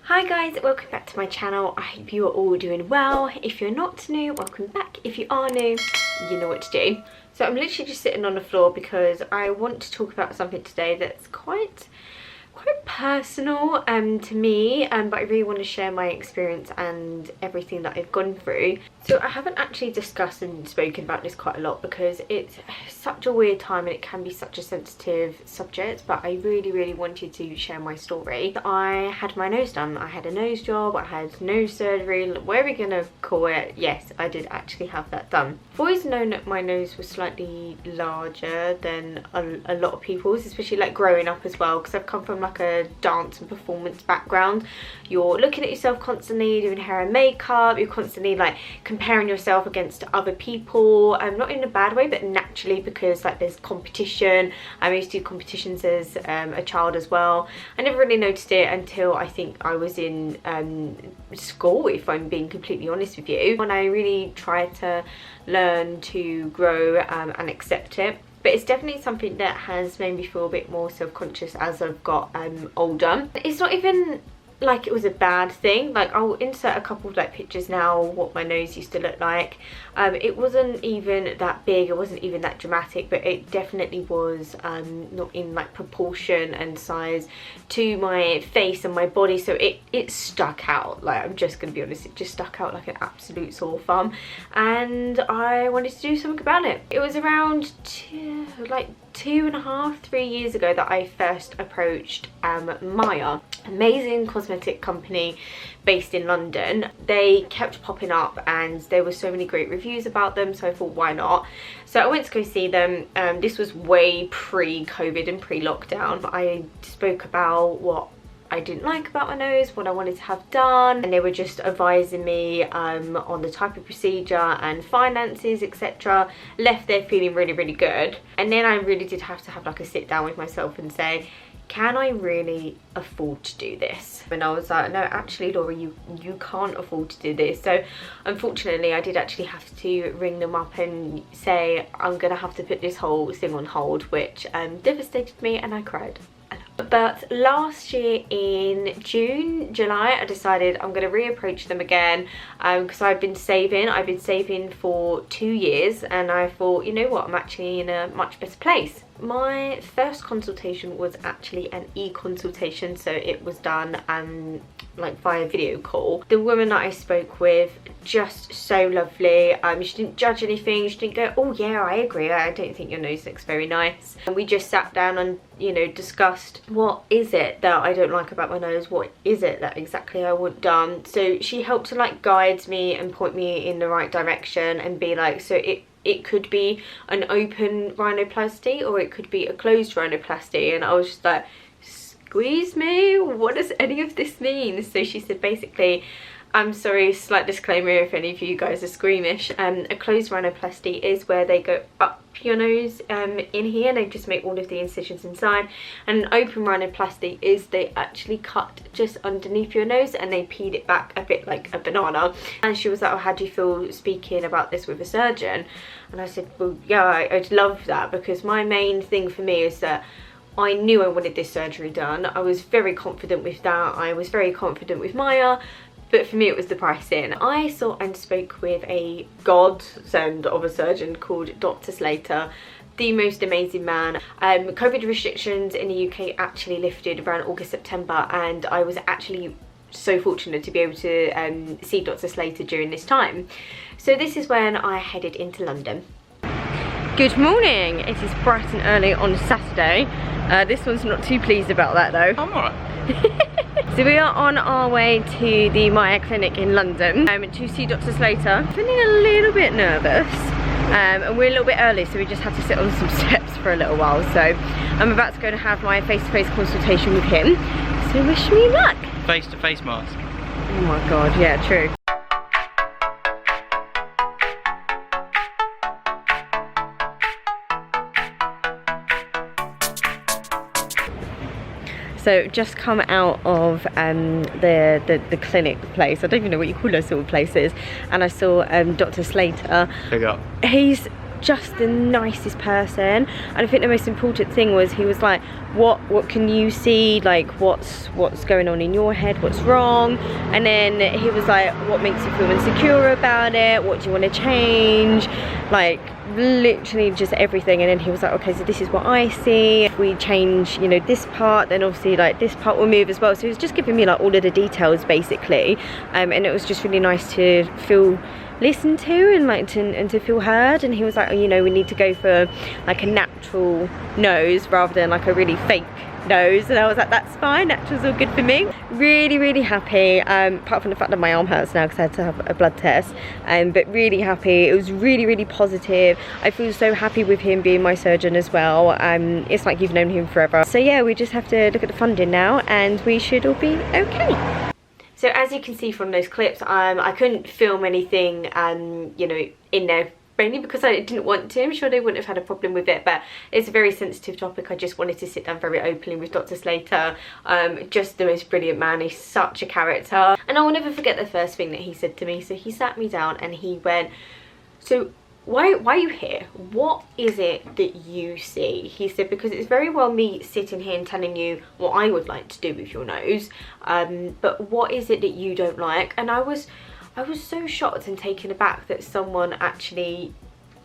Hi guys, welcome back to my channel. I hope you are all doing well. If you're not new, welcome back. If you are new, you know what to do. So I'm literally just sitting on the floor because I want to talk about something today that's quite personal to me, but I really want to share my experience and everything that I've gone through. So I haven't actually discussed and spoken about this quite a lot because it's such a weird time and it can be such a sensitive subject, but I really wanted to share my story. I had my nose done. I had a nose job, I had nose surgery, whatever you're gonna call it. Yes, I did actually have that done. I've always known that my nose was slightly larger than a lot of people's, especially like growing up as well, because I've come from like a dance and performance background. You're looking at yourself constantly, doing hair and makeup, you're constantly like comparing yourself against other people, not in a bad way but naturally, because like there's competition. I used to do competitions as a child as well. I never really noticed it until I think I was in school, if I'm being completely honest with you, when I really tried to learn to grow and accept it. But it's definitely something that has made me feel a bit more self-conscious as I've got older. It's not even like it was a bad thing. Like, I'll insert a couple of like pictures now what my nose used to look like. It wasn't even that big, it wasn't even that dramatic, but it definitely was not in like proportion and size to my face and my body, so it stuck out. Like, I'm just gonna be honest, it just stuck out like an absolute sore thumb, and I wanted to do something about it. It was around 2.5-3 years ago that I first approached MYA, amazing cosmetic company based in London. They kept popping up and there were so many great reviews about them, so I thought, why not? So I went to go see them. This was way pre-COVID and pre-lockdown. I spoke about what I didn't like about my nose, what I wanted to have done, and they were just advising me on the type of procedure and finances, etc. Left there feeling really good. And then I really did have to have like a sit down with myself and say, can I really afford to do this? And I was like, no, actually Laura, you can't afford to do this. So unfortunately I did actually have to ring them up and say I'm gonna have to put this whole thing on hold, which devastated me, and I cried. But last year in July, I decided I'm going to reapproach them again, because I've been saving for 2 years, and I thought, you know what, I'm actually in a much better place. My first consultation was actually an e-consultation, so it was done like via video call. The woman that I spoke with, just so lovely. She didn't judge anything. She didn't go, oh yeah, I agree, I don't think your nose looks very nice. And we just sat down and, you know, discussed what is it that I don't like about my nose, what is it that exactly I want done. So she helped to like guide me and point me in the right direction and be like, so it could be an open rhinoplasty or it could be a closed rhinoplasty. And I was just like, squeeze me, what does any of this mean? So she said, basically, I'm sorry, slight disclaimer if any of you guys are squeamish, a closed rhinoplasty is where they go up your nose in here, and they just make all of the incisions inside. And an open rhinoplasty is they actually cut just underneath your nose and they peeled it back a bit like a banana. And she was like, oh, how do you feel speaking about this with a surgeon? And I said, well, yeah, I'd love that, because my main thing for me is that I knew I wanted this surgery done. I was very confident with that. I was very confident with MYA. But for me it was the pricing. I saw and spoke with a godsend of a surgeon called Dr. Slater, the most amazing man. COVID restrictions in the UK actually lifted around August, September, and I was actually so fortunate to be able to see Dr. Slater during this time. So this is when I headed into London. Good morning, it is bright and early on Saturday. This one's not too pleased about that though. I'm alright. So we are on our way to the MYA clinic in London to see Dr. Slater. I'm feeling a little bit nervous, and we're a little bit early, so we just had to sit on some steps for a little while. So I'm about to go to have my face-to-face consultation with him, so wish me luck. Face-to-face mask. Oh my god, yeah, true. So just come out of the clinic place. I don't even know what you call those sort of places. And I saw Dr. Slater. Big up. He's just the nicest person. And I think the most important thing was, he was like, what can you see, like what's going on in your head, what's wrong? And then he was like, what makes you feel insecure about it, what do you want to change, like literally just everything. And then he was like, okay, so this is what I see, if we change, you know, this part, then obviously like this part will move as well. So he was just giving me like all of the details basically, and it was just really nice to feel listened to and like to feel heard. And he was like, oh, you know, we need to go for like a natural nose rather than like a really fake nose. And I was like, that's fine, natural's all good for me. Really happy, apart from the fact that my arm hurts now because I had to have a blood test, but really happy. It was really positive. I feel so happy with him being my surgeon as well. It's like you've known him forever. So yeah, we just have to look at the funding now and we should all be okay. So as you can see from those clips, I couldn't film anything, you know, in there, mainly because I didn't want to. I'm sure they wouldn't have had a problem with it, but it's a very sensitive topic. I just wanted to sit down very openly with Dr. Slater. Just the most brilliant man. He's such a character. And I will never forget the first thing that he said to me. So he sat me down and he went, so why are you here? What is it that you see? He said, because it's very well me sitting here and telling you what I would like to do with your nose, but what is it that you don't like? And I was so shocked and taken aback that someone actually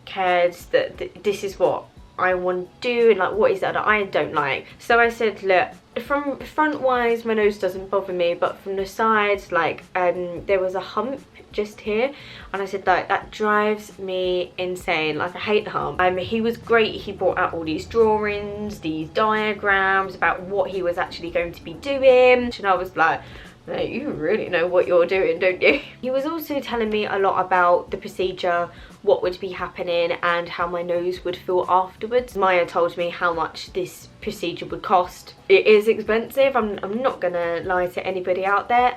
cared that this is what I want to do, and like what is that I don't like. So I said, look, from front wise my nose doesn't bother me, but from the sides, like there was a hump just here, and I said like that drives me insane, like I hate the hump. He was great. He brought out all these drawings, these diagrams about what he was actually going to be doing, and I was like, you really know what you're doing, don't you? He was also telling me a lot about the procedure, what would be happening, and how my nose would feel afterwards. Maya told me how much this procedure would cost. It is expensive, I'm not gonna lie to anybody out there.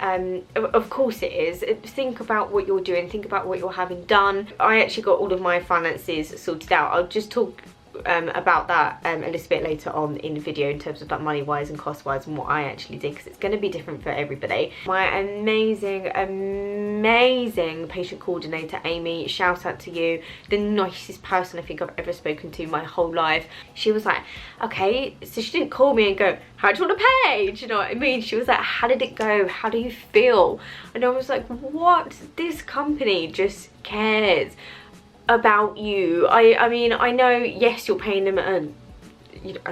Of course it is. Think about what you're doing, think about what you're having done. I actually got all of my finances sorted out. I'll just talk about that a little bit later on in the video in terms of like money wise and cost wise and what I actually did, because it's going to be different for everybody. My amazing patient coordinator Amy, shout out to you, the nicest person I think I've ever spoken to my whole life. She was like, okay, so she didn't call me and go, how do you want to pay? Do you know what I mean? She was like, how did it go, how do you feel? And I was like, what? This company just cares about you. I mean, I know, yes, you're paying them a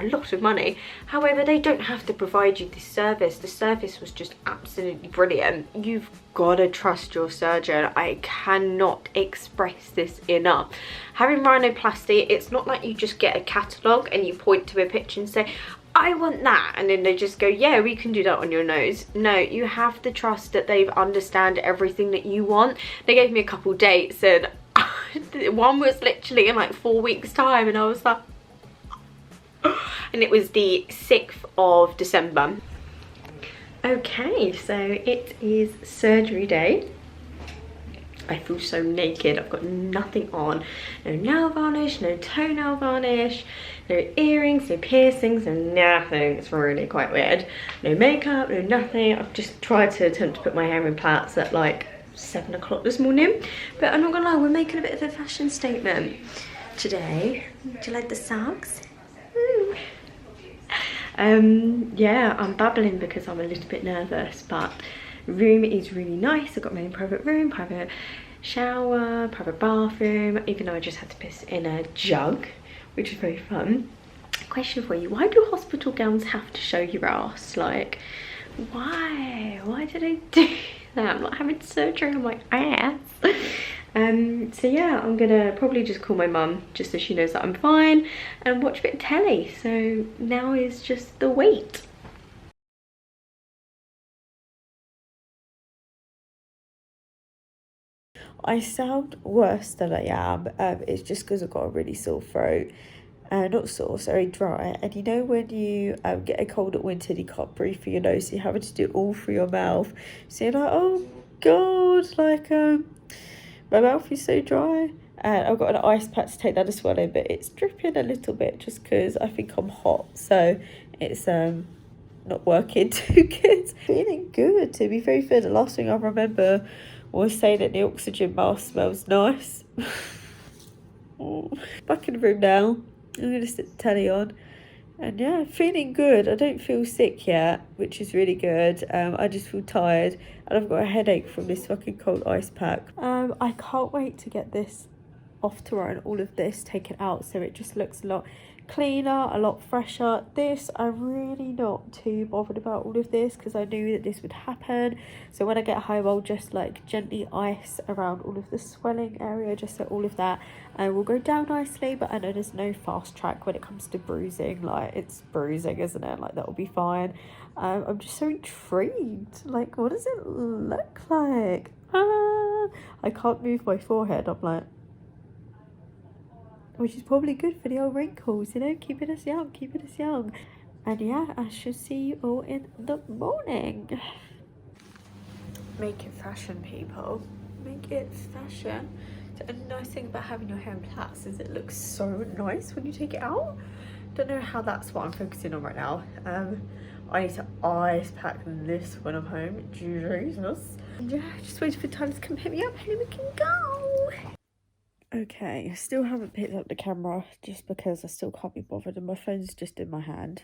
lot of money, however they don't have to provide you this service. The service was just absolutely brilliant. You've got to trust your surgeon. I cannot express this enough. Having rhinoplasty, it's not like you just get a catalogue and you point to a picture and say, I want that, and then they just go, yeah, we can do that on your nose. No, you have to trust that they understand everything that you want. They gave me a couple dates, and one was literally in like 4 weeks time, and I was like, and it was the 6th of December. Okay, so it is surgery day. I feel so naked. I've got nothing on. No nail varnish, no toenail varnish, no earrings, no piercings, no nothing. It's really quite weird. No makeup, no nothing. I've just tried to attempt to put my hair in plaits at like 7 o'clock this morning, but I'm not gonna lie, we're making a bit of a fashion statement today. Do you like the socks? Woo. Yeah, I'm babbling because I'm a little bit nervous, but room is really nice. I've got my own private room, private shower, private bathroom, even though I just had to piss in a jug, which is very fun. Question for you, why do hospital gowns have to show your ass? Like, why do they do that? I'm not having surgery on my ass. So yeah, I'm gonna probably just call my mum just so she knows that I'm fine and watch a bit of telly. So now is just the wait. I sound worse than I am. It's just because I've got a really sore throat. Not sore, sorry, dry. And you know when you get a cold at winter and you can't breathe through your nose, so you're having to do it all through your mouth. So you're like, oh God, like my mouth is so dry. And I've got an ice pack to take down the swelling, but it's dripping a little bit just because I think I'm hot. So it's not working too good. Feeling good, to be very fair. The last thing I remember was saying that the oxygen mask smells nice. Back in the room now. I'm gonna sit the telly on. And yeah, feeling good. I don't feel sick yet, which is really good. I just feel tired, and I've got a headache from this fucking cold ice pack. I can't wait to get this off tomorrow and all of this taken out, so it just looks a lot cleaner, a lot fresher. This, I'm really not too bothered about all of this because I knew that this would happen. So when I get home, I'll just like gently ice around all of the swelling area, just so all of that will go down nicely. But I know there's no fast track when it comes to bruising. Like, it's bruising, isn't it? Like, that'll be fine. I'm just so intrigued. Like, what does it look like? I can't move my forehead. I'm like, which is probably good for the old wrinkles, you know, keeping us young, keeping us young. And yeah, I shall see you all in the morning. Make it fashion, people. Make it fashion. The nice thing about having your hair in plaits is it looks so nice when you take it out. Don't know how that's what I'm focusing on right now. I need to ice pack this when I'm home. Jesus. And yeah, just waiting for Tyler to come pick me up and then we can go. Okay, I still haven't picked up the camera just because I still can't be bothered and my phone's just in my hand.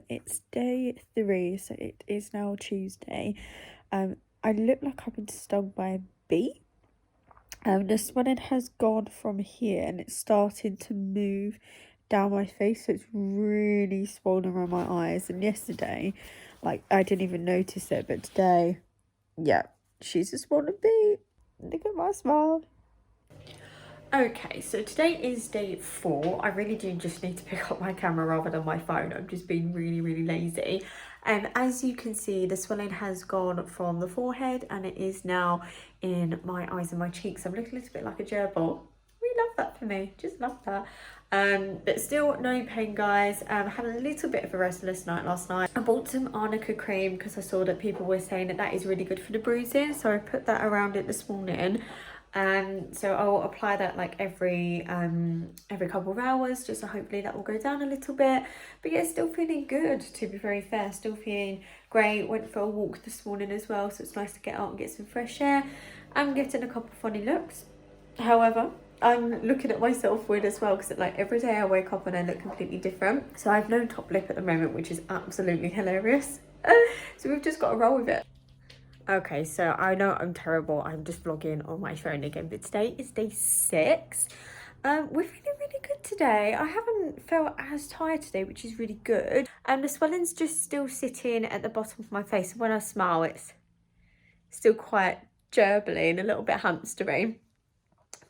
It's day 3, so it is now Tuesday. I look like I've been stung by a bee. The swelling has gone from here and it's starting to move down my face, so it's really swollen around my eyes. And yesterday, like, I didn't even notice it, but today, yeah, she's a swollen bee. Look at my smile. Okay, so today is day 4. I really do just need to pick up my camera rather than my phone. I'm just being really lazy. As you can see, the swelling has gone from the forehead and it is now in my eyes and my cheeks. I'm looking a little bit like a gerbil. We love that for me, just love that. But still no pain, guys. Had a little bit of a restless night last night. I bought some arnica cream because I saw that people were saying that that is really good for the bruising, so I put that around it this morning. So I'll apply that like every couple of hours, just so hopefully that will go down a little bit. But yeah, still feeling good, to be very fair. Still feeling great. Went for a walk this morning as well, so it's nice to get out and get some fresh air. I'm getting a couple of funny looks. However, I'm looking at myself weird as well, because like every day I wake up and I look completely different. So I have no top lip at the moment, which is absolutely hilarious. So we've just got to roll with it. Okay, so I know I'm terrible. I'm just vlogging on my phone again, but today is day 6. We're feeling really good today. I haven't felt as tired today, which is really good. And the swelling's just still sitting at the bottom of my face. When I smile, it's still quite gerbily and a little bit hamstery.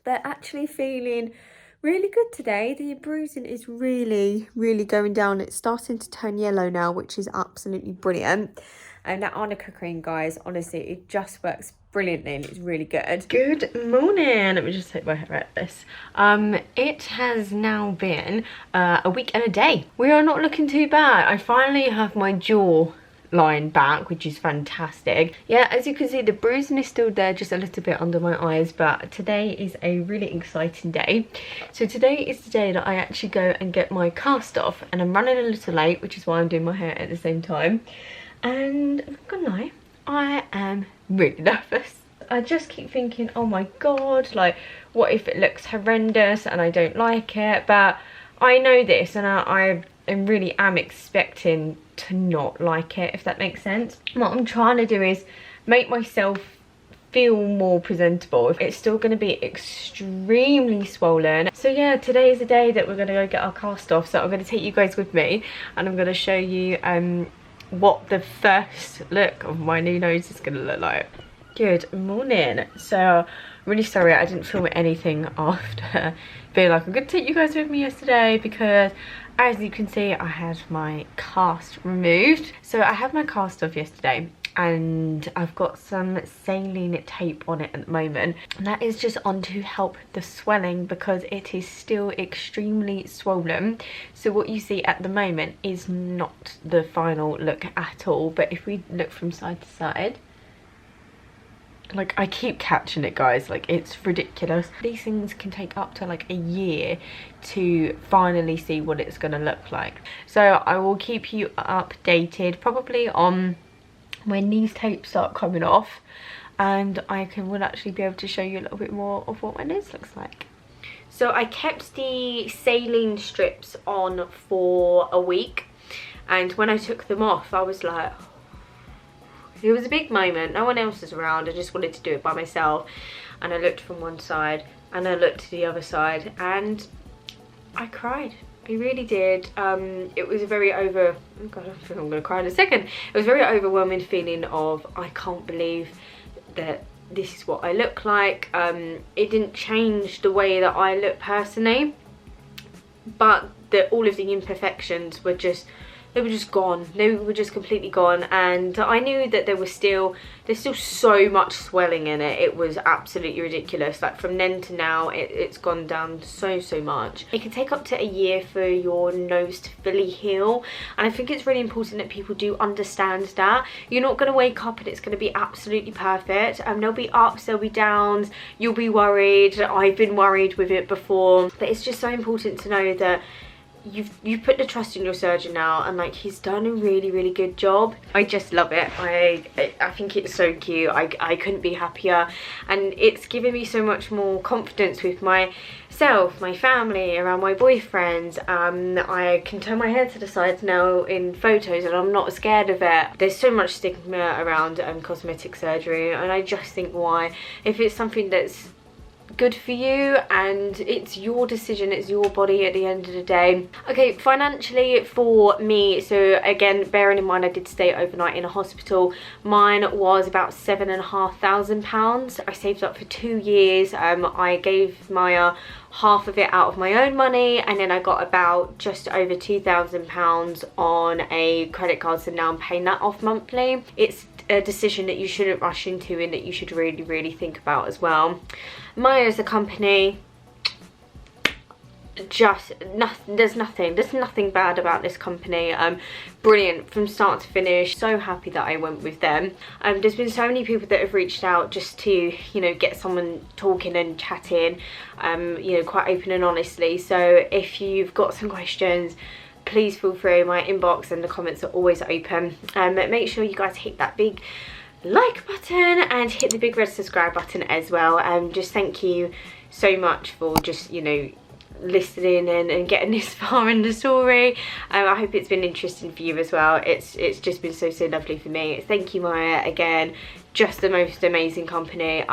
But actually feeling really good today. The bruising is really going down. It's starting to turn yellow now, which is absolutely brilliant. And that arnica cream, guys, honestly, it just works brilliantly and it's really good. Good morning. Let me just take my hair out this. It has now been a week and a day. We are not looking too bad. I finally have my jaw line back, which is fantastic. Yeah, as you can see, the bruising is still there, just a little bit under my eyes, but today is a really exciting day. So today is the day that I actually go and get my cast off, and I'm running a little late, which is why I'm doing my hair at the same time. And I'm not gonna lie, I am really nervous. I just keep thinking, oh my god, like, what if it looks horrendous and I don't like it? But I know this, and I really am expecting to not like it, if that makes sense. What I'm trying to do is make myself feel more presentable. It's still going to be extremely swollen. So yeah, today is the day that we're going to go get our cast off. So I'm going to take you guys with me, and I'm going to show you what the first look of my new nose is going to look like. Good morning. So I'm really sorry I didn't film anything after being like, I'm going to take you guys with me yesterday, because as you can see, I had my cast removed. So I had my cast off yesterday, and I've got some saline tape on it at the moment, and that is just on to help the swelling, because it is still extremely swollen. So what you see at the moment is not the final look at all, but if we look from side to side, like, I keep catching it, guys, like, it's ridiculous. These things can take up to like a year to finally see what it's gonna look like. So I will keep you updated probably on when these tapes start coming off, and will actually be able to show you a little bit more of what my nose looks like. So I kept the saline strips on for a week, and when I took them off I was like, it was a big moment. No one else was around. I just wanted to do it by myself, and I looked from one side and I looked to the other side and I cried. I really did. It was a very oh God, I think I'm gonna cry in a second. It was a very overwhelming feeling of, I can't believe that this is what I look like. It didn't change the way that I look personally, but all of the imperfections were just, they were just gone. They were just completely gone, and I knew that there's still so much swelling in it. It was absolutely ridiculous. Like from then to now, it's gone down so much. It can take up to a year for your nose to fully heal, and I think it's really important that people do understand that. You're not going to wake up and it's going to be absolutely perfect. There'll be ups, there'll be downs, you'll be worried. I've been worried with it before, but it's just so important to know that you've put the trust in your surgeon now, and like, he's done a really good job. I just love it. I think it's so cute. I couldn't be happier, and it's given me so much more confidence with myself, my family, around my boyfriend. I can turn my hair to the sides now in photos and I'm not scared of it. There's so much stigma around cosmetic surgery, and I just think, why? If it's something that's good for you and it's your decision, it's your body at the end of the day. Okay, financially for me, so again, bearing in mind I did stay overnight in a hospital, mine was about £7,500. I saved up for 2 years. I gave Maya half of it out of my own money, and then I got about just over £2,000 on a credit card, so now I'm paying that off monthly. It's a decision that you shouldn't rush into and that you should really think about as well. MYA as a company, just nothing, there's nothing bad about this company. Brilliant from start to finish. So happy that I went with them. There's been so many people that have reached out just to, you know, get someone talking and chatting, you know, quite open and honestly. So if you've got some questions, please feel free. My inbox and the comments are always open. Make sure you guys hit that big like button and hit the big red subscribe button as well. Just thank you so much for just, you know, listening and getting this far in the story. I hope it's been interesting for you as well. It's just been so lovely for me. Thank you, Maya, again. Just the most amazing company.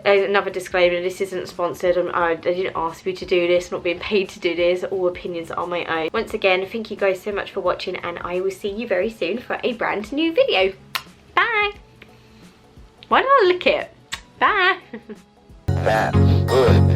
Another disclaimer, this isn't sponsored. I didn't ask you to do this, not being paid to do this. All opinions are my own. Once again, thank you guys so much for watching, and I will see you very soon for a brand new video. Bye. Why did I lick it? Bye. That's good.